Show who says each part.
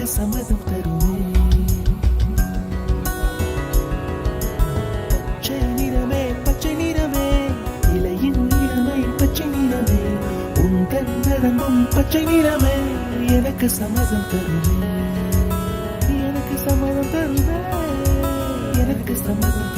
Speaker 1: எனக்கு சம்மதம் தருமே. பச்சை நிறமே பச்சை நிறமே, இலையின் நிறமை பச்சை நிறமே, உந்தன் நடந்தும் பச்சை நிறமே, எனக்கு சம்மதம் தருமே. எனக்கு சம்மதம் தருமே, எனக்கு சம்மதம்